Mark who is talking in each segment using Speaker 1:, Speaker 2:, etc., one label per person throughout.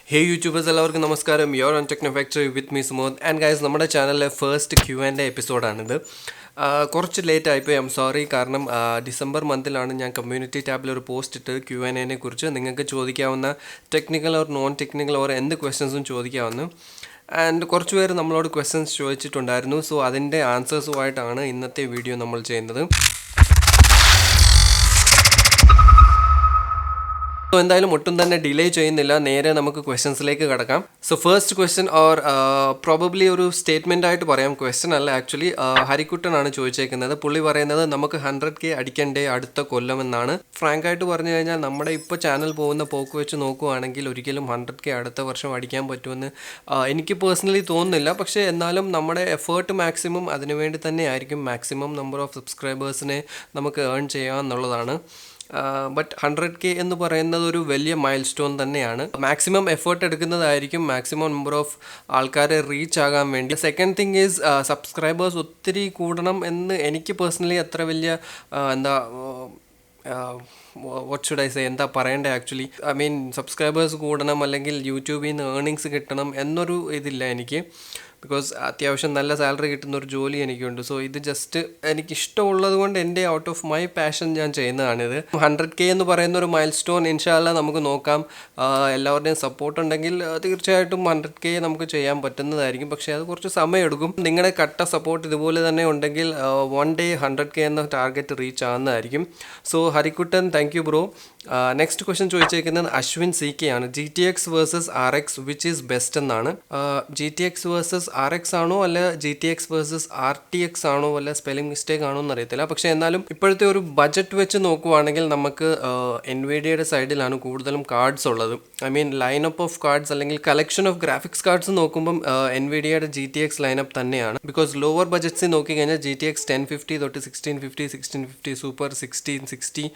Speaker 1: Hey YouTubers, എല്ലാവർക്കും നമസ്കാരം. You're on Techknow Factory with me Sumod. And guys, നമ്മുടെ ചാനലിലെ ഫസ്റ്റ് Q&A എപ്പിസോഡാണിത്. കുറച്ച് ലേറ്റ് ആയിപ്പോയി, ഐ എം സോറി. കാരണം ഡിസംബർ മന്തിലാണ് ഞാൻ കമ്മ്യൂണിറ്റി ടാബിൽ ഒരു പോസ്റ്റ് ഇട്ട് Q&A കുറിച്ച് നിങ്ങൾക്ക് ചോദിക്കാവുന്ന technical or non technical or എന്ത് ക്വസ്റ്റ്യൻസും ചോദിക്കാവുന്നു. ആൻഡ് കുറച്ച് പേര് നമ്മളോട് ക്വസ്റ്റ്യൻസ് ചോദിച്ചിട്ടുണ്ടായിരുന്നു. സോ അതിൻ്റെ ആൻസേഴ്സുമായിട്ടാണ് ഇന്നത്തെ വീഡിയോ നമ്മൾ ചെയ്യുന്നത്. സോ എന്തായാലും ഒട്ടും തന്നെ ഡിലേ ചെയ്യുന്നില്ല, നേരെ നമുക്ക് ക്വസ്റ്റ്യൻസിലേക്ക് കിടക്കാം. So first question or probably ഒരു സ്റ്റേറ്റ്മെൻ്റ് ആയിട്ട് പറയാം, ക്വസ്റ്റ്യൻ അല്ല ആക്ച്വലി. ഹരിക്കുട്ടനാണ് ചോദിച്ചേക്കുന്നത്. പുള്ളി പറയുന്നത് നമുക്ക് 100K അടിക്കണ്ടേ അടുത്ത കൊല്ലം എന്നാണ്. ഫ്രാങ്ക് ആയിട്ട് പറഞ്ഞു കഴിഞ്ഞാൽ നമ്മുടെ ഇപ്പോൾ ചാനൽ പോകുന്ന പോക്ക് വെച്ച് നോക്കുവാണെങ്കിൽ ഒരിക്കലും 100K അടുത്ത വർഷം അടിക്കാൻ പറ്റുമെന്ന് എനിക്ക് പേഴ്സണലി തോന്നുന്നില്ല. പക്ഷേ എന്നാലും നമ്മുടെ എഫേർട്ട് മാക്സിമം അതിനുവേണ്ടി തന്നെ ആയിരിക്കും. മാക്സിമം നമ്പർ ഓഫ് സബ്സ്ക്രൈബേഴ്സിനെ നമുക്ക് ഏൺ ചെയ്യാമെന്നുള്ളതാണ്. ബട്ട് 100K എന്ന് പറയുന്നത് ഒരു വലിയ മൈൽ സ്റ്റോൺ തന്നെയാണ്. മാക്സിമം എഫേർട്ട് എടുക്കുന്നതായിരിക്കും മാക്സിമം നമ്പർ ഓഫ് ആൾക്കാരെ റീച്ച് ആകാൻ വേണ്ടി. സെക്കൻഡ് തിങ് ഈസ് സബ്സ്ക്രൈബേഴ്സ് ഒത്തിരി കൂടണം എന്ന് എനിക്ക് പേഴ്സണലി അത്ര വലിയ വാട്ട് ഷുഡ് ഐ സേ, എന്താ പറയണ്ടേ ആക്ച്വലി. ഐ മീൻ സബ്സ്ക്രൈബേഴ്സ് കൂടണം അല്ലെങ്കിൽ യൂട്യൂബിൽ നിന്ന് ഏർണിങ്സ് കിട്ടണം എന്നൊരു ഇതില്ല എനിക്ക്. ബിക്കോസ് അത്യാവശ്യം നല്ല സാലറി കിട്ടുന്ന ഒരു ജോലി എനിക്കുണ്ട്. സോ ഇത് ജസ്റ്റ് എനിക്കിഷ്ടമുള്ളത് കൊണ്ട് എൻ്റെ ഔട്ട് ഓഫ് മൈ പാഷൻ ഞാൻ ചെയ്യുന്നതാണിത്. 100K എന്ന് പറയുന്ന ഒരു മൈൽ സ്റ്റോൺ ഇൻഷാല്ല നമുക്ക് നോക്കാം. എല്ലാവരുടെയും സപ്പോർട്ട് ഉണ്ടെങ്കിൽ തീർച്ചയായിട്ടും 100K നമുക്ക് ചെയ്യാൻ പറ്റുന്നതായിരിക്കും. പക്ഷേ അത് കുറച്ച് സമയമെടുക്കും. നിങ്ങളുടെ കട്ട സപ്പോർട്ട് ഇതുപോലെ തന്നെ ഉണ്ടെങ്കിൽ വൺ ഡേ 100K എന്ന ടാർഗറ്റ് റീച്ച് ആവുന്നതായിരിക്കും. So Harikuttan, thank you bro. Next question ചോദിച്ചേക്കുന്നത് അശ്വിൻ CK ആണ്. GTX versus RX which is best എന്നാണ്. GTX വേഴ്സസ് RX ആണോ അല്ല GTX വേഴ്സസ് RTX ആണോ, വല്ല സ്പെല്ലിംഗ് മിസ്റ്റേക്ക് ആണോ എന്നറിയത്തില്ല. പക്ഷേ എന്നാലും ഇപ്പോഴത്തെ ഒരു ബഡ്ജറ്റ് വെച്ച് നോക്കുവാണെങ്കിൽ നമുക്ക് എൻവിഡിയയുടെ സൈഡിലാണ് കൂടുതലും കാർഡ്സ് ഉള്ളത്. I mean lineup of cards അല്ലെങ്കിൽ കളക്ഷൻ ഓഫ് ഗ്രാഫിക്സ് കാർഡ്സ് നോക്കുമ്പം എൻവിഡിയയുടെ GTX ലൈനപ്പ് തന്നെയാണ്. ബിക്കോസ് ലോവർ ബഡ്ജറ്റ്സിൽ നോക്കിക്കഴിഞ്ഞാൽ GTX 1050 തൊട്ട് 1650 സൂപ്പർ, 1660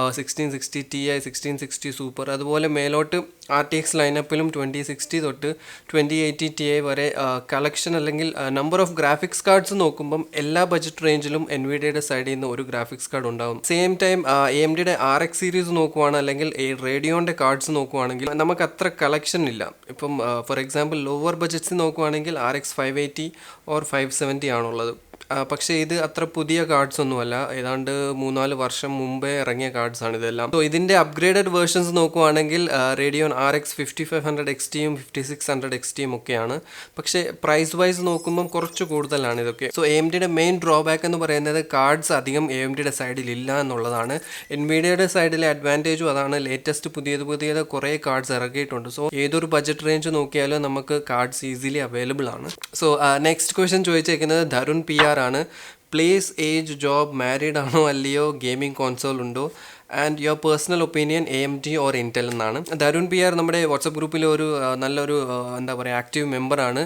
Speaker 1: 1660 Ti, 1660 സൂപ്പർ, അതുപോലെ മേലോട്ട് RTX ലൈനപ്പിലും 2060 തൊട്ട് 2080 Ti വരെ കളക്ഷൻ അല്ലെങ്കിൽ നമ്പർ ഓഫ് ഗ്രാഫിക്സ് കാർഡ്സ് നോക്കുമ്പം എല്ലാ ബഡ്ജറ്റ് റേഞ്ചിലും എൻവിഡിയയുടെ സൈഡിൽ നിന്ന് ഒരു ഗ്രാഫിക്സ് കാർഡ് ഉണ്ടാകും. സെയിം ടൈം AMDയുടെ RX സീരീസ് നോക്കുവാണ് അല്ലെങ്കിൽ റേഡിയോൻ്റെ കാർഡ്സ് നോക്കുവാണെങ്കിൽ നമുക്ക് അത്ര കളക്ഷൻ ഇല്ല. ഇപ്പം ഫോർ എക്സാമ്പിൾ ലോവർ ബഡ്ജറ്റ്സ് നോക്കുവാണെങ്കിൽ RX 580 ഓർ 570 ആണുള്ളത്. പക്ഷേ ഇത് അത്ര പുതിയ കാർഡ്സ് ഒന്നുമല്ല, ഏതാണ്ട് 3-4 വർഷം മുമ്പേ ഇറങ്ങിയ കാർഡ്സാണ് ഇതെല്ലാം. സോ ഇതിൻ്റെ അപ്ഗ്രേഡഡ് വേർഷൻസ് നോക്കുവാണെങ്കിൽ റേഡിയോൺ RX 5500 XTയും 5600 XTയും ഒക്കെയാണ്. പക്ഷേ പ്രൈസ് വൈസ് നോക്കുമ്പം കുറച്ച് കൂടുതലാണ് ഇതൊക്കെ. സോ AMDയുടെ മെയിൻ ഡ്രോബാക്ക് എന്ന് പറയുന്നത് കാർഡ്സ് അധികം AMDയുടെ സൈഡിൽ ഇല്ല എന്നുള്ളതാണ്. എൻവിഡിയയുടെ സൈഡിലെ അഡ്വാൻറ്റേജും അതാണ്. ലേറ്റസ്റ്റ് പുതിയത് കുറേ കാർഡ്സ് ഇറക്കിയിട്ടുണ്ട്. സോ ഏതൊരു ബഡ്ജറ്റ് റേഞ്ച് നോക്കിയാലും നമുക്ക് കാർഡ്സ് ഈസിലി അവൈലബിൾ ആണ്. സോ നെക്സ്റ്റ് ക്വസ്റ്റ്യൻ ചോദിച്ചേക്കുന്നത് ധരുൺ PR ആണ്. പ്ലേസ്, ഏജ്, ജോബ്, മാരീഡ് ആണോ അല്ലയോ, ഗെയിമിംഗ് കോൺസോൾ ഉണ്ടോ, and your personal opinion AMD or Intel എന്നാണ്. ധരുൺ PR നമ്മുടെ വാട്സപ്പ് ഗ്രൂപ്പിലെ ഒരു നല്ലൊരു എന്താ പറയുക ആക്റ്റീവ് മെമ്പറാണ്.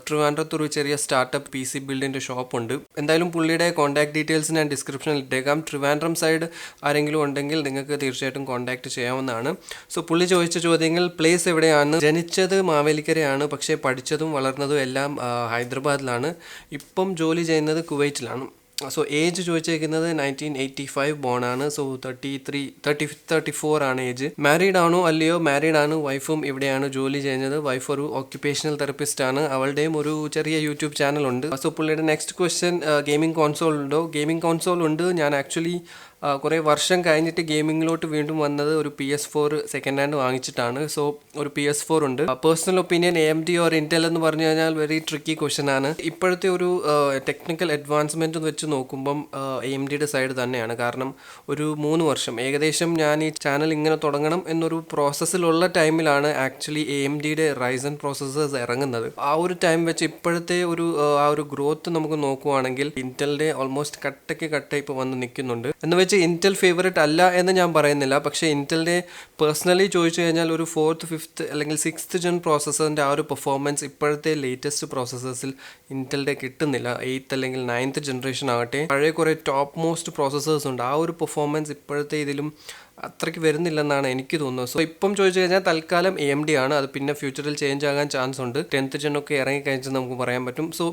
Speaker 1: ട്രിവാൻഡ്രത്ത് ഒരു ചെറിയ സ്റ്റാർട്ടപ്പ് PC ബിൽഡിൻ്റെ ഷോപ്പുണ്ട്. എന്തായാലും പുള്ളിയുടെ കോൺടാക്ട് ഡീറ്റെയിൽസ് ഞാൻ ഡിസ്ക്രിപ്ഷനിൽ ഇട്ടേക്കാം. ട്രിവാൻഡ്രം സൈഡ് ആരെങ്കിലും ഉണ്ടെങ്കിൽ നിങ്ങൾക്ക് തീർച്ചയായിട്ടും കോൺടാക്ട് ചെയ്യാവുന്നതാണ്. സോ പുള്ളി ചോദിച്ച ചോദ്യങ്ങൾ: പ്ലേസ് എവിടെയാണ്? ജനിച്ചത് മാവേലിക്കരയാണ്, പക്ഷേ പഠിച്ചതും വളർന്നതും എല്ലാം ഹൈദരാബാദിലാണ്. ഇപ്പം ജോലി ചെയ്യുന്നത് കുവൈറ്റിലാണ്. സോ ഏജ് ചോദിച്ചേക്കുന്നത് 1985 ബോണാണ്. സോ 34 ആണ് ഏജ്. മാരീഡ് ആണോ അല്ലയോ? മാരീഡ് ആണ്. വൈഫും ഇവിടെയാണ് ജോലി ചെയ്യുന്നത്. വൈഫ് ഒരു ഓക്യുപ്പേഷണൽ തെറപ്പിസ്റ്റ് ആണ്. അവളുടെയും ഒരു ചെറിയ യൂട്യൂബ് ചാനലുണ്ട്. സോ പുള്ളിയുടെ നെക്സ്റ്റ് ക്വസ്റ്റ്യൻ: ഗെയിമിംഗ് കോൺസോൾ ഉണ്ടോ? ഗെയിമിംഗ് കോൺസോൾ ഉണ്ട്. ഞാൻ ആക്ച്വലി കുറേ വർഷം കഴിഞ്ഞിട്ട് ഗെയിമിങ്ങിലോട്ട് വീണ്ടും വന്നത് ഒരു PS4 സെക്കൻഡ് ഹാൻഡ് വാങ്ങിച്ചിട്ടാണ്. സോ ഒരു PS4 ഉണ്ട്. Personal opinion AMD or Intel എന്ന് പറഞ്ഞു കഴിഞ്ഞാൽ വെരി ട്രിക്കി ക്വസ്റ്റ്യൻ ആണ്. ഇപ്പോഴത്തെ ഒരു ടെക്നിക്കൽ അഡ്വാൻസ്മെൻറ്റ് വെച്ച് നോക്കുമ്പം AMDയുടെ സൈഡ് തന്നെയാണ്. കാരണം ഒരു 3 വർഷം ഏകദേശം ഞാൻ ഈ ചാനൽ ഇങ്ങനെ തുടങ്ങണം എന്നൊരു പ്രോസസ്സിലുള്ള ടൈമിലാണ് ആക്ച്വലി AMDയുടെ റൈസൻ പ്രോസസ്സേഴ്സ് ഇറങ്ങുന്നത്. ആ ഒരു ടൈം വെച്ച് ഇപ്പോഴത്തെ ആ ഒരു ഗ്രോത്ത് നമുക്ക് നോക്കുവാണെങ്കിൽ ഇൻറ്റലിൻ്റെ ഓൾമോസ്റ്റ് കട്ട ഇപ്പോൾ വന്ന് നിൽക്കുന്നുണ്ട്. എന്ന് വെച്ച് ഇൻറ്റൽ ഫേവറേറ്റ് അല്ല എന്ന് ഞാൻ പറയുന്നില്ല. പക്ഷേ ഇൻറ്റലിൻ്റെ പേഴ്സണലി ചോദിച്ചു കഴിഞ്ഞാൽ ഒരു 4th 5th അല്ലെങ്കിൽ 6th ജെൻ പ്രോസസ്സറിൻ്റെ ആ ഒരു പെർഫോമൻസ് ഇപ്പോഴത്തെ ലേറ്റസ്റ്റ് പ്രോസസ്സേഴ്സിൽ ഇൻറ്റലിൻ്റെ കിട്ടുന്നില്ല. 8th അല്ലെങ്കിൽ 9th ജനറേഷൻ ആകട്ടെ, പഴയ കുറേ ടോപ്പ് മോസ്റ്റ് പ്രോസസ്സേഴ്സ് ഉണ്ട്. ആ ഒരു പെർഫോമൻസ് ഇപ്പോഴത്തെ ഇതിലും അത്രയ്ക്ക് വരുന്നില്ലെന്നാണ് എനിക്ക് തോന്നുന്നത്. സോ ഇപ്പം ചോദിച്ചു കഴിഞ്ഞാൽ തൽക്കാലം AMD ആണ്. അത് പിന്നെ ഫ്യൂച്ചറിൽ ചേഞ്ച് ആകാൻ ചാൻസ് ഉണ്ട്. 10th ജെൻ ഒക്കെ ഇറങ്ങിക്കഴിഞ്ഞാൽ നമുക്ക് പറയാൻ പറ്റും. സോ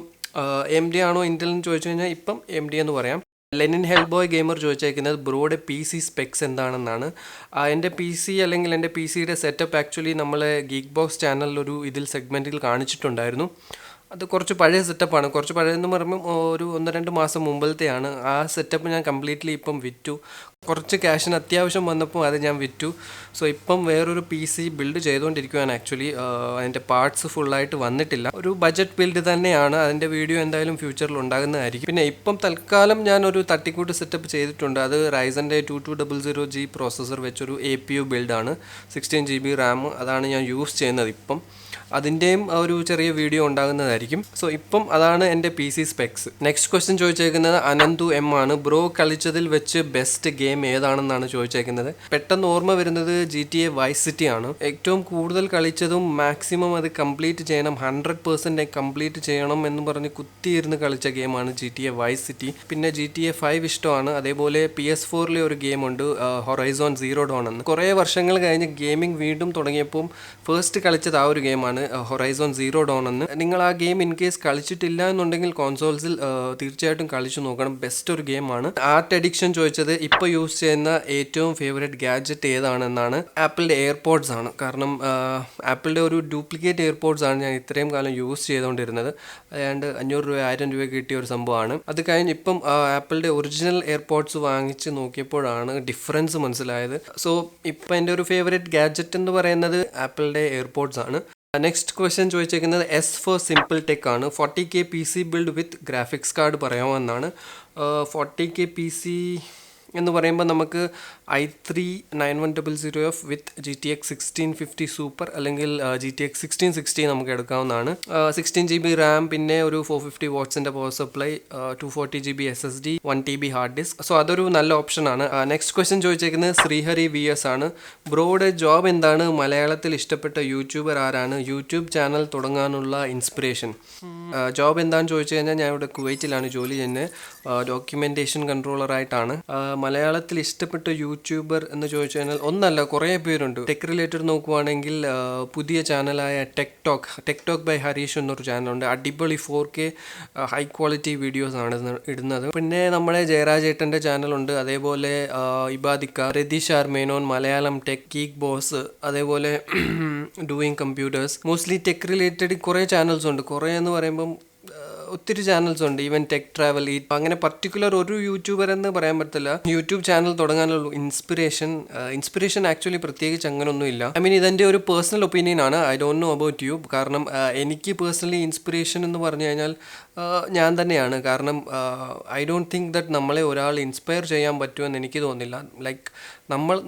Speaker 1: AMD ആണോ ഇൻറ്റൽ എന്ന് ചോദിച്ചു കഴിഞ്ഞാൽ ഇപ്പം AMD എന്ന് പറയാം. ലെനിൻ ഹെൽബോയ് ഗെയിമർ ചോദിച്ചേക്കുന്നത് ബ്രോയുടെ പി സി സ്പെക്സ് എന്താണെന്നാണ്. എൻ്റെ പി സി അല്ലെങ്കിൽ എൻ്റെ പി സിയുടെ സെറ്റപ്പ് ആക്ച്വലി നമ്മൾ ഗീക്ക് ബോക്സ് ചാനലിലൊരു ഇതിൽ സെഗ്മെൻറ്റിൽ കാണിച്ചിട്ടുണ്ടായിരുന്നു. അത് കുറച്ച് പഴയ സെറ്റപ്പാണ്. കുറച്ച് പഴയതെന്ന് പറയുമ്പം ഒരു 1-2 മാസം മുമ്പിലത്തെയാണ്. ആ സെറ്റപ്പ് ഞാൻ കംപ്ലീറ്റ്ലി ഇപ്പം വിറ്റു. കുറച്ച് ക്യാഷിന് അത്യാവശ്യം വന്നപ്പോൾ അത് ഞാൻ വിറ്റു. സോ ഇപ്പം വേറൊരു പി സി ബിൽഡ് ചെയ്തുകൊണ്ടിരിക്കുകയാണ്. ആക്ച്വലി അതിൻ്റെ പാർട്സ് ഫുള്ളായിട്ട് വന്നിട്ടില്ല. ഒരു ബഡ്ജറ്റ് ബിൽഡ് തന്നെയാണ്. അതിൻ്റെ വീഡിയോ എന്തായാലും ഫ്യൂച്ചറിൽ ഉണ്ടാകുന്നതായിരിക്കും. പിന്നെ ഇപ്പം തൽക്കാലം ഞാനൊരു തട്ടിക്കൂട്ട് സെറ്റപ്പ് ചെയ്തിട്ടുണ്ട്. അത് റൈസൻ്റെ 2200G പ്രോസസ്സർ വെച്ചൊരു APU ബിൽഡാണ്. 16GB റാം. അതാണ് ഞാൻ യൂസ് ചെയ്യുന്നത് ഇപ്പം. അതിൻ്റെയും ഒരു ചെറിയ വീഡിയോ ഉണ്ടാകുന്നതായിരിക്കും. സോ ഇപ്പം അതാണ് എൻ്റെ P C specs. Next question ചോദിച്ചേക്കുന്നത് അനന്തു M ആണ്. ബ്രോ കളിച്ചതിൽ വെച്ച് ബെസ്റ്റ് ഗെയിം ഏതാണെന്നാണ് ചോദിച്ചേക്കുന്നത്. പെട്ടെന്ന് ഓർമ്മ വരുന്നത് GTA വൈസ് സിറ്റി ആണ്. ഏറ്റവും കൂടുതൽ കളിച്ചതും മാക്സിമം അത് കംപ്ലീറ്റ് ചെയ്യണം, 100% കംപ്ലീറ്റ് ചെയ്യണം എന്ന് പറഞ്ഞ് കുത്തിയിരുന്ന് കളിച്ച ഗെയിമാണ് GTA വൈസ് സിറ്റി. പിന്നെ GTA 5 ഇഷ്ടമാണ്. അതേപോലെ PS4 ഒരു ഗെയിമുണ്ട്, ഹൊറൈസോൺ സീറോ ഡോൺ എന്ന്. കുറേ വർഷങ്ങൾ കഴിഞ്ഞ് ഗെയിമിംഗ് വീണ്ടും തുടങ്ങിയപ്പോൾ ഫസ്റ്റ് കളിച്ചത് ആ ഒരു ഗെയിമാണ്, ഹൊറൈസോൺ സീറോ ഡോൺ എന്ന്. നിങ്ങൾ ആ ഗെയിം ഇൻ കേസ് കളിച്ചിട്ടില്ല എന്നുണ്ടെങ്കിൽ കോൺസോൾസിൽ തീർച്ചയായിട്ടും കളിച്ചു നോക്കണം. ബെസ്റ്റ് ഒരു ഗെയിമാണ്. ആർട്ട് അഡിക്ഷൻ ചോദിച്ചത് ഇപ്പോൾ യൂസ് ചെയ്യുന്ന ഏറ്റവും ഫേവറേറ്റ് ഗാഡ്ജറ്റ് ഏതാണെന്നാണ്. ആപ്പിളിൻ്റെ എയർപോഡ്സ് ആണ്. കാരണം ആപ്പിളിൻ്റെ ഒരു ഡ്യൂപ്ലിക്കേറ്റ് എയർപോഡ്സ് ആണ് ഞാൻ ഇത്രയും കാലം യൂസ് ചെയ്തുകൊണ്ടിരുന്നത്. അതാണ്ട് 500 രൂപ 1000 രൂപ കിട്ടിയ ഒരു സംഭവമാണ്. അത് കഴിഞ്ഞ് ഇപ്പം ആപ്പിളിൻ്റെ ഒറിജിനൽ എയർപോഡ്സ് വാങ്ങിച്ച് നോക്കിയപ്പോഴാണ് ഡിഫറൻസ് മനസ്സിലായത്. സോ ഇപ്പം എൻ്റെ ഒരു ഫേവറേറ്റ് ഗാഡ്ജറ്റ് എന്ന് പറയുന്നത് ആപ്പിളിൻ്റെ എയർപോഡ്സ് ആണ്. നെക്സ്റ്റ് ക്വസ്റ്റ്യൻ ചോദിച്ചേക്കുന്നത് S ഫോർ സിമ്പിൾ ടെക് ആണ്. 40K PC build with graphics card പറയാമെന്നാണ്. 40K PC എന്ന് പറയുമ്പോൾ നമുക്ക് i3 9100F with GTX 1650 super അല്ലെങ്കിൽ GTX 1660 നമുക്ക് എടുക്കാവുന്നതാണ്. 16GB റാം, പിന്നെ ഒരു 450 വാട്ട്സിൻ്റെ power supply, 240GB SSD, 1TB hard disk. So അതൊരു നല്ല ഓപ്ഷനാണ്. നെക്സ്റ്റ് ക്വസ്റ്റ്യൻ ചോദിച്ചേക്കുന്നത് ശ്രീഹരി VS ആണ്. ബ്രോയുടെ ജോബ് എന്താണ്? മലയാളത്തിൽ ഇഷ്ടപ്പെട്ട യൂട്യൂബർ ആരാണ്? യൂട്യൂബ് ചാനൽ തുടങ്ങാനുള്ള ഇൻസ്പിറേഷൻ. ജോബ് എന്താണെന്ന് ചോദിച്ചു കഴിഞ്ഞാൽ ഞാൻ ഇവിടെ കുവൈറ്റിലാണ് ജോലി ചെയ്യുന്നത്. ഡോക്യുമെൻറ്റേഷൻ കൺട്രോളറായിട്ടാണ്. മലയാളത്തിൽ ഇഷ്ടപ്പെട്ട യൂട്യൂബർ എന്ന് ചോദിച്ചു കഴിഞ്ഞാൽ ഒന്നല്ല, കുറേ പേരുണ്ട്. ടെക് റിലേറ്റഡ് നോക്കുവാണെങ്കിൽ പുതിയ ചാനലായ ടെക്ടോക്ക് ബൈ ഹരീഷ് എന്നൊരു ചാനലുണ്ട്. അടിപൊളി 4K ഹൈ ക്വാളിറ്റി വീഡിയോസ് ആണ് ഇടുന്നത്. പിന്നെ നമ്മുടെ ജയരാജേട്ടൻ്റെ ചാനലുണ്ട്. അതേപോലെ Ibadikka, Ratheesh R Menon, Malayalam tech, geek boss, അതേപോലെ doing computers. Mostly tech related കുറേ ചാനൽസ് ഉണ്ട്. കുറേ എന്ന് പറയുമ്പം ഒത്തിരി ചാനൽസ് ഉണ്ട്. ഈവൻ ടെക് ട്രാവൽ, അങ്ങനെ പർട്ടിക്കുലർ ഒരു യൂട്യൂബർ എന്ന് പറയാൻ പറ്റില്ല. യൂട്യൂബ് ചാനൽ തുടങ്ങാനുള്ള ഇൻസ്പിറേഷൻ ആക്ച്വലി പ്രത്യേകിച്ച് അങ്ങനൊന്നും ഇല്ല. ഐ മീൻ ഇതെൻ്റെ ഒരു പേഴ്സണൽ ഒപ്പീനിയൻ ആണ്. I don't know about you. കാരണം എനിക്ക് പേഴ്സണലി ഇൻസ്പിറേഷൻ എന്ന് പറഞ്ഞു കഴിഞ്ഞാൽ ഞാൻ തന്നെയാണ്. കാരണം ഐ ഡോണ്ട് തിങ്ക് ദറ്റ് നമ്മളെ ഒരാൾ ഇൻസ്പയർ ചെയ്യാൻ പറ്റുമെന്ന് എനിക്ക് തോന്നുന്നില്ല. ലൈക്ക്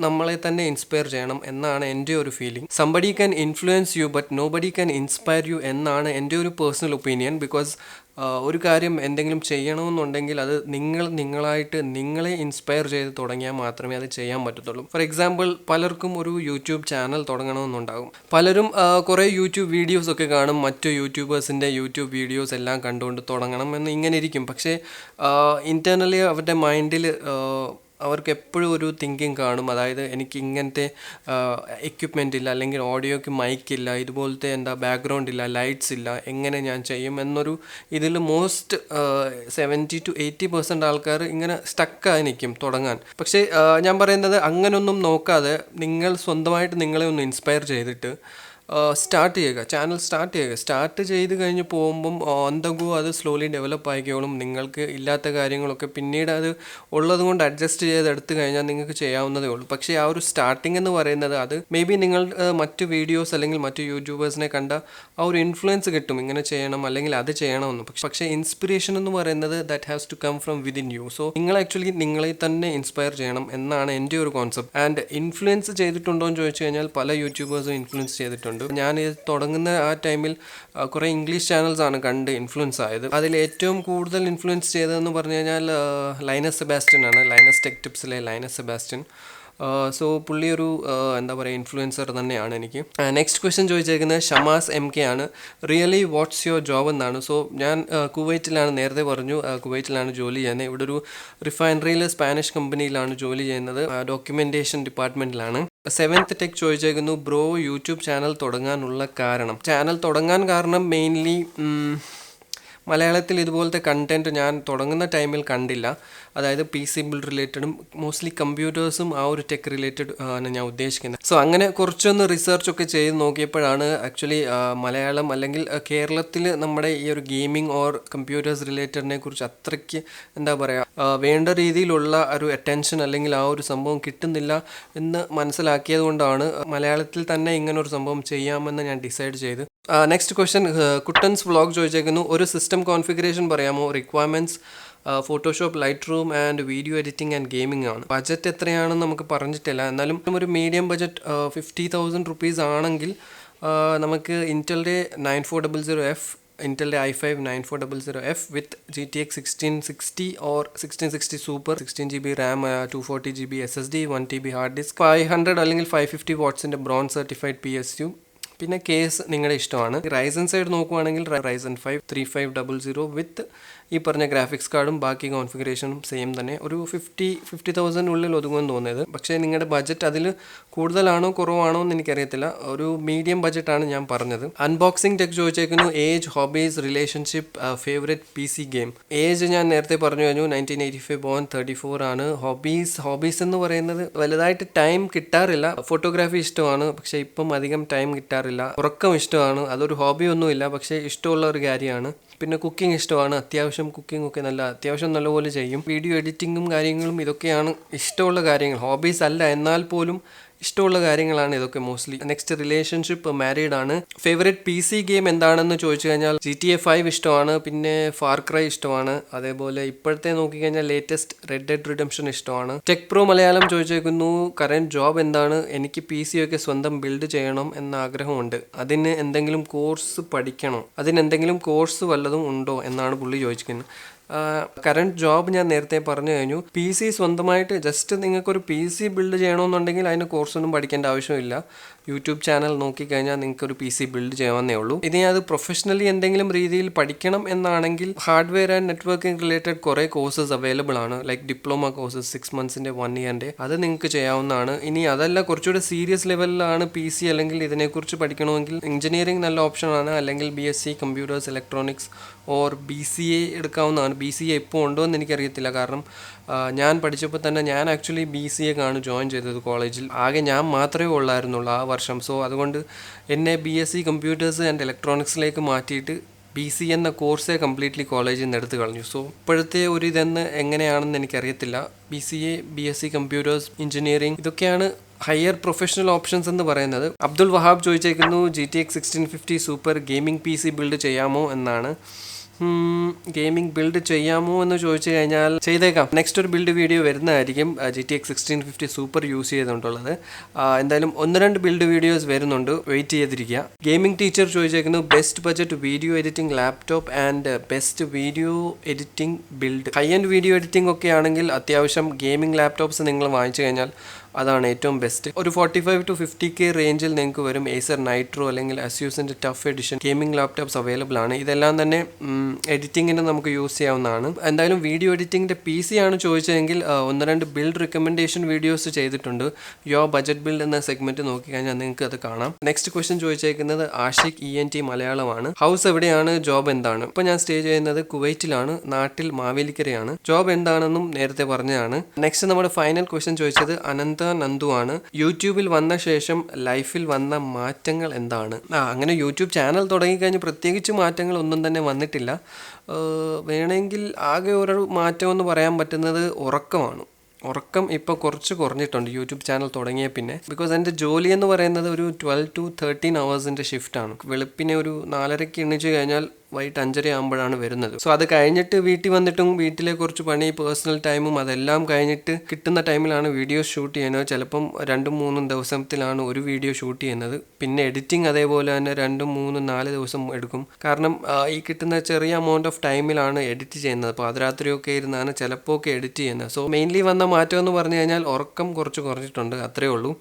Speaker 1: നമ്മളെ തന്നെ ഇൻസ്പയർ ചെയ്യണം എന്നാണ് എൻ്റെ ഒരു feeling. Somebody can influence you but nobody can inspire you എന്നാണ് എൻ്റെ ഒരു പേഴ്സണൽ ഒപ്പീനിയൻ. ബിക്കോസ് ഒരു കാര്യം എന്തെങ്കിലും ചെയ്യണമെന്നുണ്ടെങ്കിൽ അത് നിങ്ങളായിട്ട് നിങ്ങളെ ഇൻസ്പയർ ചെയ്ത് തുടങ്ങിയാൽ മാത്രമേ അത് ചെയ്യാൻ പറ്റത്തുള്ളൂ. ഫോർ എക്സാമ്പിൾ, പലർക്കും ഒരു യൂട്യൂബ് ചാനൽ തുടങ്ങണമെന്നുണ്ടാകും. പലരും കുറേ യൂട്യൂബ് വീഡിയോസ് ഒക്കെ കാണും. മറ്റു യൂട്യൂബേഴ്സിൻ്റെ യൂട്യൂബ് വീഡിയോസ് എല്ലാം കണ്ടുകൊണ്ട് തുടങ്ങണം എന്ന് ഇങ്ങനെ ഇരിക്കും. പക്ഷേ ഇൻറ്റേർണലി അവരുടെ മൈൻഡിൽ അവർക്ക് എപ്പോഴും ഒരു തിങ്കിങ് കാണും. അതായത് എനിക്ക് ഇങ്ങനത്തെ എക്യുപ്മെൻ്റ് ഇല്ല, അല്ലെങ്കിൽ ഓഡിയോയ്ക്ക് മൈക്കില്ല, ഇതുപോലത്തെ എന്താ ബാക്ക്ഗ്രൗണ്ട് ഇല്ല, ലൈറ്റ്സ് ഇല്ല, എങ്ങനെ ഞാൻ ചെയ്യും എന്നൊരു ഇതിൽ മോസ്റ്റ് 70-80% ആൾക്കാർ ഇങ്ങനെ സ്റ്റക്കായി നിൽക്കും തുടങ്ങാൻ. പക്ഷേ ഞാൻ പറയുന്നത് അങ്ങനൊന്നും നോക്കാതെ നിങ്ങൾ സ്വന്തമായിട്ട് നിങ്ങളെ ഒന്ന് ഇൻസ്പയർ ചെയ്തിട്ട് സ്റ്റാർട്ട് ചെയ്യുക, ചാനൽ സ്റ്റാർട്ട് ചെയ്ത് കഴിഞ്ഞ് പോകുമ്പം ഓൺ ദ ഗോ അത് സ്ലോലി ഡെവലപ്പ് ആയിക്കോളും. നിങ്ങൾക്ക് ഇല്ലാത്ത കാര്യങ്ങളൊക്കെ പിന്നീട് അത് ഉള്ളത് കൊണ്ട് അഡ്ജസ്റ്റ് ചെയ്ത് എടുത്തു കഴിഞ്ഞാൽ നിങ്ങൾക്ക് ചെയ്യാവുന്നതേ ഉള്ളൂ. പക്ഷേ ആ ഒരു സ്റ്റാർട്ടിംഗ് എന്ന് പറയുന്നത് അത് മേ ബി നിങ്ങൾ മറ്റ് വീഡിയോസ് അല്ലെങ്കിൽ മറ്റ് യൂട്യൂബേഴ്സിനെ കണ്ട ആ ഒരു ഇൻഫ്ലുവൻസ് കിട്ടും, ഇങ്ങനെ ചെയ്യണം അല്ലെങ്കിൽ അത് ചെയ്യണമെന്ന്. പക്ഷേ ഇൻസ്പിറേഷൻ എന്ന് പറയുന്നത് that has to come from within you. So നിങ്ങൾ ആക്ച്വലി നിങ്ങളെ തന്നെ ഇൻസ്പയർ ചെയ്യണം എന്നാണ് എൻ്റെ ഒരു കോൺസെപ്റ്റ്. ആൻഡ് ഇൻഫ്ലുവൻസ് ചെയ്തിട്ടുണ്ടോ എന്ന് ചോദിച്ചു കഴിഞ്ഞാൽ പല യൂട്യൂബേഴ്സും ഇൻഫ്ലുവൻസ് ചെയ്തിട്ടുണ്ട്. ഞാൻ ഇത് തുടങ്ങുന്ന ആ ടൈമിൽ കുറേ ഇംഗ്ലീഷ് ചാനൽസ് ആണ് കണ്ട് ഇൻഫ്ലുവൻസ് ആയത്. അതിൽ ഏറ്റവും കൂടുതൽ ഇൻഫ്ലുവൻസ് ചെയ്തതെന്ന് പറഞ്ഞു കഴിഞ്ഞാൽ ലൈനസ് സെബാസ്റ്റ്യൻ ആണ്. ലൈനസ് ടെക് ടിപ്സിലെ ലൈനസ് സെബാസ്റ്റ്യൻ. സോ പുള്ളി ഒരു എന്താ പറയുക ഇൻഫ്ലുവൻസർ തന്നെയാണ് എനിക്ക്. നെക്സ്റ്റ് ക്വസ്റ്റ്യൻ ചോദിച്ചേക്കുന്നത് ഷമാസ് MK ആണ്. റിയലി വാട്ട്സ് യുവർ ജോബ് എന്നാണ്. സോ ഞാൻ കുവൈറ്റിലാണ്, നേരത്തെ പറഞ്ഞു കുവൈറ്റിലാണ് ജോലി ചെയ്യുന്നത്. ഇവിടെ ഒരു റിഫൈനറിയിൽ സ്പാനിഷ് കമ്പനിയിലാണ് ജോലി ചെയ്യുന്നത്. ഡോക്യുമെൻറ്റേഷൻ ഡിപ്പാർട്ട്മെൻറ്റിലാണ്. 7th ടെക് ചോദിച്ചേക്കുന്നു, ബ്രോ യൂട്യൂബ് ചാനൽ തുടങ്ങാനുള്ള കാരണം. ചാനൽ തുടങ്ങാൻ കാരണം മെയിൻലി മലയാളത്തിൽ ഇതുപോലത്തെ കണ്ടന്റ് ഞാൻ തുടങ്ങുന്ന ടൈമിൽ കണ്ടില്ല. അതായത് പി സി ബിൽഡ് റിലേറ്റഡും മോസ്റ്റ്ലി കമ്പ്യൂട്ടേഴ്സും ആ ഒരു ടെക് റിലേറ്റഡ് ആണ് ഞാൻ ഉദ്ദേശിക്കുന്നത്. സോ അങ്ങനെ കുറച്ചൊന്ന് റിസർച്ച് ഒക്കെ ചെയ്ത് നോക്കിയപ്പോഴാണ് ആക്ച്വലി മലയാളം അല്ലെങ്കിൽ കേരളത്തിൽ നമ്മുടെ ഈ ഒരു ഗെയിമിംഗ് ഓർ കമ്പ്യൂട്ടേഴ്സ് റിലേറ്റഡിനെ കുറിച്ച് അത്രയ്ക്ക് എന്താ പറയുക വേണ്ട രീതിയിലുള്ള ഒരു അറ്റൻഷൻ അല്ലെങ്കിൽ ആ ഒരു സംഭവം കിട്ടുന്നില്ല എന്ന് മനസ്സിലാക്കിയത് കൊണ്ടാണ് മലയാളത്തിൽ തന്നെ ഇങ്ങനെ ഒരു സംഭവം ചെയ്യാമെന്ന് ഞാൻ ഡിസൈഡ് ചെയ്ത്. നെക്സ്റ്റ് ക്വസ്റ്റ്യൻ കുട്ടൻസ് വ്ളോഗ് ചോദിച്ചേക്കുന്നു, ഒരു സിസ്റ്റം കോൺഫിഗറേഷൻ പറയാമോ? Requirements Photoshop, light room and video editing and gaming ആണ്. ബജറ്റ് എത്രയാണെന്ന് നമുക്ക് പറഞ്ഞിട്ടില്ല, എന്നാലും ഒരു മീഡിയം ബജറ്റ് 50,000 റുപ്പീസ് ആണെങ്കിൽ നമുക്ക് ഇൻറ്റലിൻ്റെ 9400F, ഇൻറ്റലിൻ്റെ i5 9400F with GTX 1660 or 1660 super, 16GB RAM, 240GB SSD, 1TB hard disk, 500 അല്ലെങ്കിൽ 550 വാട്ട്സിൻ്റെ ബ്രോൺസ് സർട്ടിഫൈഡ് PSU. പിന്നെ കേസ് നിങ്ങളുടെ ഇഷ്ടമാണ്. റൈസൻ സൈഡ് നോക്കുവാണെങ്കിൽ റൈസൻ 5 3500 വിത്ത് ഈ പറഞ്ഞ ഗ്രാഫിക്സ് കാർഡും ബാക്കി കോൺഫിഗറേഷനും സെയിം തന്നെ. ഒരു 50,000 ഉള്ളിൽ ഒതുങ്ങുമെന്ന് തോന്നിയത്. പക്ഷേ നിങ്ങളുടെ ബജറ്റ് അതിൽ കൂടുതലാണോ കുറവാണോ എന്ന് എനിക്കറിയത്തില്ല. ഒരു മീഡിയം ബജറ്റാണ് ഞാൻ പറഞ്ഞത്. അൺബോക്സിംഗ് ടെക് ചോദിച്ചേക്കുന്നു, age, hobbies, relationship, favourite PC game. Age ഞാൻ നേരത്തെ പറഞ്ഞു കഴിഞ്ഞു, 1985 ബോൺ, 34 ആണ്. ഹോബീസ് എന്ന് പറയുന്നത് വലുതായിട്ട് ടൈം കിട്ടാറില്ല. ഫോട്ടോഗ്രാഫി ഇഷ്ടമാണ്, പക്ഷേ ഇപ്പം അധികം ടൈം കിട്ടാറില്ല. ഉറക്കം ഇഷ്ടമാണ്, അതൊരു ഹോബി ഒന്നുമില്ല, പക്ഷേ ഇഷ്ടമുള്ള ഒരു കാര്യമാണ്. പിന്നെ കുക്കിംഗ് ഇഷ്ടമാണ്, അത്യാവശ്യം കുക്കിംഗ് ഒക്കെ അത്യാവശ്യം നല്ലപോലെ ചെയ്യും. വീഡിയോ എഡിറ്റിങ്ങും കാര്യങ്ങളും ഇതൊക്കെയാണ് ഇഷ്ടമുള്ള കാര്യങ്ങൾ. ഹോബീസ് അല്ല, എന്നാൽ പോലും ഇഷ്ടമുള്ള കാര്യങ്ങളാണ് ഇതൊക്കെ മോസ്റ്റ്ലി. നെക്സ്റ്റ് റിലേഷൻഷിപ്പ്, മാരീഡ് ആണ്. ഫേവറേറ്റ് PC ഗെയിം എന്താണെന്ന് ചോദിച്ചു കഴിഞ്ഞാൽ GTA 5 ഇഷ്ടമാണ്, പിന്നെ ഫാർ ക്രൈ ഇഷ്ടമാണ്, അതേപോലെ ഇപ്പോഴത്തെ നോക്കിക്കഴിഞ്ഞാൽ ലേറ്റസ്റ്റ് റെഡ് ഡെഡ് റിഡംഷൻ ഇഷ്ടമാണ്. ടെക് പ്രോ മലയാളം ചോദിച്ചേക്കുന്നു, കറന്റ് ജോബ് എന്താണ്? എനിക്ക് PC ഒക്കെ സ്വന്തം ബിൽഡ് ചെയ്യണം എന്ന ആഗ്രഹമുണ്ട്, അതിന് എന്തെങ്കിലും കോഴ്സ് പഠിക്കണോ? അതിനെന്തെങ്കിലും കോഴ്സ് വല്ലതും ഉണ്ടോ എന്നാണ് പുള്ളി ചോദിച്ചിരിക്കുന്നത്. കറണ്ട് ജോബ് ഞാൻ നേരത്തെ പറഞ്ഞു കഴിഞ്ഞു. PC സ്വന്തമായിട്ട് ജസ്റ്റ് നിങ്ങൾക്കൊരു PC ബിൽഡ് ചെയ്യണമെന്നുണ്ടെങ്കിൽ അതിന് കോഴ്സൊന്നും പഠിക്കേണ്ട ആവശ്യമില്ല. യൂട്യൂബ് ചാനൽ നോക്കിക്കഴിഞ്ഞാൽ നിങ്ങൾക്കൊരു PC ബിൽഡ് ചെയ്യാവുന്നേ ഉള്ളൂ. ഇനി അത് പ്രൊഫഷണലി എന്തെങ്കിലും രീതിയിൽ പഠിക്കണം എന്നാണെങ്കിൽ ഹാർഡ്വെയർ ആൻഡ് നെറ്റ്വർക്കിംഗ് റിലേറ്റഡ് കുറേ കോഴ്സസ് അവൈലബിൾ ആണ്. ലൈക്ക് ഡിപ്ലോമ കോഴ്സസ് 6 മന്ത്സിൻ്റെ 1 ഇയറിൻ്റെ, അത് നിങ്ങൾക്ക് ചെയ്യാവുന്നതാണ്. ഇനി അതല്ല കുറച്ചുകൂടെ സീരിയസ് ലെവലിലാണ് PC അല്ലെങ്കിൽ ഇതിനെക്കുറിച്ച് പഠിക്കണമെങ്കിൽ എഞ്ചിനീയറിംഗ് നല്ല ഓപ്ഷനാണ്. അല്ലെങ്കിൽ BSc computers electronics or BCA എടുക്കാവുന്നതാണ്. BCA ഇപ്പോൾ ഉണ്ടോ എന്ന് എനിക്കറിയത്തില്ല, കാരണം ഞാൻ പഠിച്ചപ്പോൾ തന്നെ ഞാൻ ആക്ച്വലി BCA ആണ് ജോയിൻ ചെയ്തത് കോളേജിൽ. ആകെ ഞാൻ മാത്രമേ ഉള്ളായിരുന്നുള്ളൂ ആ വർഷം. സോ അതുകൊണ്ട് എന്നെ BSc കമ്പ്യൂട്ടേഴ്സ് ആൻഡ് ഇലക്ട്രോണിക്സിലേക്ക് മാറ്റിയിട്ട് BCA എന്ന കോഴ്സേ കംപ്ലീറ്റ്ലി കോളേജിൽ നിന്ന് എടുത്ത് കളഞ്ഞു. സോ ഇപ്പോഴത്തെ ഒരു ഇതെന്ന് എങ്ങനെയാണെന്ന് എനിക്കറിയത്തില്ല. BCA, BSc കമ്പ്യൂട്ടേഴ്സ്, എഞ്ചിനീയറിംഗ്, ഇതൊക്കെയാണ് ഹയർ പ്രൊഫഷണൽ ഓപ്ഷൻസ് എന്ന് പറയുന്നത്. അബ്ദുൾ വഹാബ് ചോദിച്ചേക്കുന്നു, GTX 1650 super gaming PC build ചെയ്യാമോ എന്നാണ്. ഗെയിമിംഗ് ബിൽഡ് ചെയ്യാമോ എന്ന് ചോദിച്ചു കഴിഞ്ഞാൽ ചെയ്തേക്കാം. നെക്സ്റ്റ് ഒരു ബിൽഡ് വീഡിയോ വരുന്നതായിരിക്കും GTX 1650 സൂപ്പർ യൂസ് ചെയ്തുകൊണ്ടുള്ളത്. എന്തായാലും 1-2 ബിൽഡ് വീഡിയോസ് വരുന്നുണ്ട്, വെയിറ്റ് ചെയ്തിരിക്കുക. ഗെയിമിംഗ് ടീച്ചർ ചോദിച്ചേക്കുന്നു, best budget video editing laptop and best video editing build. High end video editing ഒക്കെ ആണെങ്കിൽ അത്യാവശ്യം ഗെയിമിംഗ് ലാപ്ടോപ്സ് നിങ്ങൾ വാങ്ങിച്ചു കഴിഞ്ഞാൽ അതാണ് ഏറ്റവും ബെസ്റ്റ്. ഒരു 45 to 50K റേഞ്ചിൽ നിങ്ങൾക്ക് വരും. ഏസർ നൈട്രോ അല്ലെങ്കിൽ അസ്യൂസിൻ്റെ TUF edition gaming laptops available ആണ്. ഇതെല്ലാം തന്നെ എഡിറ്റിങ്ങിന് നമുക്ക് യൂസ് ചെയ്യാവുന്നതാണ്. എന്തായാലും വീഡിയോ എഡിറ്റിങ്ങിൻ്റെ PC ആണ് ചോദിച്ചതെങ്കിൽ 1-2 ബിൽഡ് റിക്കമെൻഡേഷൻ വീഡിയോസ് ചെയ്തിട്ടുണ്ട്. യോ ബജറ്റ് ബിൽഡ് എന്ന സെഗ്മെന്റ് നോക്കിക്കഴിഞ്ഞാൽ നിങ്ങൾക്ക് അത് കാണാം. നെക്സ്റ്റ് ക്വസ്റ്റ്യൻ ചോദിച്ചേക്കുന്നത് ആഷിഖ് ENT മലയാളമാണ്. ഹൗസ് എവിടെയാണ്, ജോബ് എന്താണ്? ഇപ്പോൾ ഞാൻ സ്റ്റേ ചെയ്യുന്നത് കുവൈറ്റിലാണ്, നാട്ടിൽ മാവേലിക്കരയാണ്. ജോബ് എന്താണെന്നും നേരത്തെ പറഞ്ഞതാണ്. നെക്സ്റ്റ് നമ്മുടെ ഫൈനൽ ക്വസ്റ്റ്യൻ ചോദിച്ചത് അനന്ത നന്ദു ആണ്. യൂട്യൂബിൽ വന്ന ശേഷം ലൈഫിൽ വന്ന മാറ്റങ്ങൾ എന്താണ്? അങ്ങനെ യൂട്യൂബ് ചാനൽ തുടങ്ങിക്കഴിഞ്ഞ് പ്രത്യേകിച്ച് മാറ്റങ്ങൾ ഒന്നും തന്നെ വന്നിട്ടില്ല. വേണമെങ്കിൽ ആകെ ഒരു മാറ്റം എന്ന് പറയാൻ പറ്റുന്നത് ഉറക്കമാണ്. ഉറക്കം ഇപ്പോൾ കുറച്ച് കുറഞ്ഞിട്ടുണ്ട് യൂട്യൂബ് ചാനൽ തുടങ്ങിയ പിന്നെ. ബിക്കോസ് എൻ്റെ ജോലി എന്ന് പറയുന്നത് ഒരു 12 to 13 അവേഴ്സിൻ്റെ ഷിഫ്റ്റാണ്. വെളുപ്പിനെ ഒരു 4:30 എണീച്ച് കഴിഞ്ഞാൽ വൈകിട്ട് 5:30 ആകുമ്പോഴാണ് വരുന്നത്. സോ അത് കഴിഞ്ഞിട്ട് വീട്ടിൽ വന്നിട്ടും വീട്ടിലെ കുറച്ച് പണി, പേഴ്സണൽ ടൈമും അതെല്ലാം കഴിഞ്ഞിട്ട് കിട്ടുന്ന ടൈമിലാണ് വീഡിയോ ഷൂട്ട് ചെയ്യുന്നത്. ചിലപ്പം 2-3 ദിവസത്തിലാണ് ഒരു വീഡിയോ ഷൂട്ട് ചെയ്യുന്നത്. പിന്നെ എഡിറ്റിംഗ് അതേപോലെ തന്നെ 2-3-4 ദിവസം എടുക്കും. കാരണം ഈ കിട്ടുന്ന ചെറിയ എമൗണ്ട് ഓഫ് ടൈമിലാണ് എഡിറ്റ് ചെയ്യുന്നത്. അപ്പോൾ പാതിരാത്രിയൊക്കെ ഇരുന്നാണ് ചിലപ്പോൾ ഒക്കെ എഡിറ്റ് ചെയ്യുന്നത്. സോ മെയിൻലി വന്ന മാറ്റം എന്ന് പറഞ്ഞു കഴിഞ്ഞാൽ ഉറക്കം കുറച്ച് കുറഞ്ഞിട്ടുണ്ട്, അത്രയേ ഉള്ളൂ.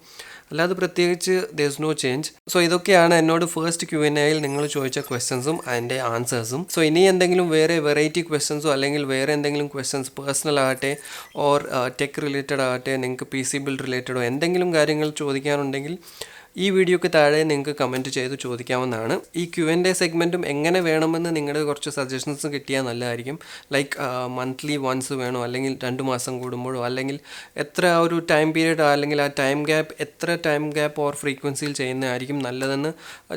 Speaker 1: അല്ലാതെ പ്രത്യേകിച്ച് ദേഴ്സ് നോ ചേഞ്ച്. സോ ഇതൊക്കെയാണ് എന്നോട് ഫസ്റ്റ് Q&Aയിൽ നിങ്ങൾ ചോദിച്ച ക്വസ്റ്റ്യൻസും അതിൻ്റെ ആൻസേഴ്സും. സോ ഇനി എന്തെങ്കിലും വേറെ വെറൈറ്റി ക്വസ്റ്റ്യൻസോ അല്ലെങ്കിൽ വേറെ എന്തെങ്കിലും ക്വസ്റ്റ്യൻസ് പേഴ്സണൽ ആകട്ടെ ഓർ ടെക് റിലേറ്റഡ് ആകട്ടെ, നിങ്ങൾക്ക് PC ബിൽഡ് റിലേറ്റഡോ എന്തെങ്കിലും കാര്യങ്ങൾ ചോദിക്കാനുണ്ടെങ്കിൽ ഈ വീഡിയോക്ക് താഴെ നിങ്ങൾക്ക് കമൻറ്റ് ചെയ്ത് ചോദിക്കാവുന്നതാണ്. ഈ Q&A സെഗ്മെൻറ്റും എങ്ങനെ വേണമെന്ന് നിങ്ങളുടെ കുറച്ച് സജഷൻസ് കിട്ടിയാൽ നല്ലതായിരിക്കും. ലൈക്ക് മന്ത്ലി വൺസ് വേണോ, അല്ലെങ്കിൽ 2 മാസം കൂടുമ്പോഴോ, അല്ലെങ്കിൽ എത്ര ഒരു ടൈം പീരീഡ്, അല്ലെങ്കിൽ ആ ടൈം ഗ്യാപ്പ് എത്ര ടൈം ഗ്യാപ്പ് ഓർ ഫ്രീക്വൻസിയിൽ ചെയ്യുന്നതായിരിക്കും നല്ലതെന്ന്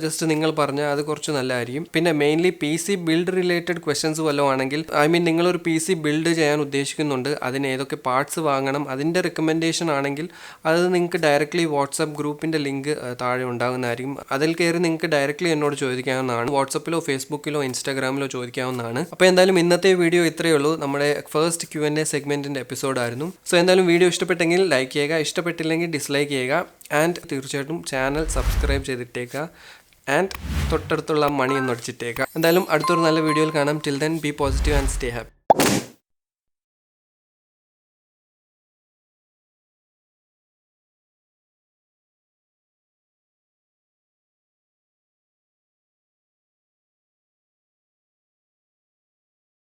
Speaker 1: ജസ്റ്റ് നിങ്ങൾ പറഞ്ഞാൽ അത് കുറച്ച് നല്ലതായിരിക്കും. പിന്നെ mainly PC build related questions വല്ലതും ആണെങ്കിൽ, നിങ്ങളൊരു PC ബിൽഡ് ചെയ്യാൻ ഉദ്ദേശിക്കുന്നുണ്ട്, അതിന് ഏതൊക്കെ പാർട്സ് വാങ്ങണം, അതിൻ്റെ റെക്കമെൻഡേഷൻ ആണെങ്കിൽ അത് നിങ്ങൾക്ക് ഡയറക്റ്റ്ലി വാട്സപ്പ് ഗ്രൂപ്പിൻ്റെ ലിങ്ക് താഴെ ഉണ്ടാകുന്നതായിരിക്കും. അതിൽ കയറി നിങ്ങൾക്ക് ഡയറക്റ്റ്ലി എന്നോട് ചോദിക്കാവുന്നതാണ്. വാട്സപ്പിലോ ഫേസ്ബുക്കിലോ ഇൻസ്റ്റാഗ്രാമിലോ ചോദിക്കാവുന്നതാണ്. അപ്പോൾ എന്തായാലും ഇന്നത്തെ വീഡിയോ ഇത്രയേ ഉള്ളൂ. നമ്മുടെ ഫസ്റ്റ് Q&A സെഗ്മെൻറ്റിൻ്റെ എപ്പിസോഡായിരുന്നു. സോ എന്തായാലും വീഡിയോ ഇഷ്ടപ്പെട്ടെങ്കിൽ ലൈക്ക് ചെയ്യുക, ഇഷ്ടപ്പെട്ടില്ലെങ്കിൽ ഡിസ്ലൈക്ക് ചെയ്യുക. ആൻഡ് തീർച്ചയായിട്ടും ചാനൽ സബ്സ്ക്രൈബ് ചെയ്തിട്ടേക്കുക. ആൻഡ് തൊട്ടടുത്തുള്ള മണി ഒന്ന് അടിച്ചിട്ടേക്കുക. എന്തായാലും അടുത്തൊരു നല്ല വീഡിയോയിൽ കാണാം. Till then B positive and stay happy.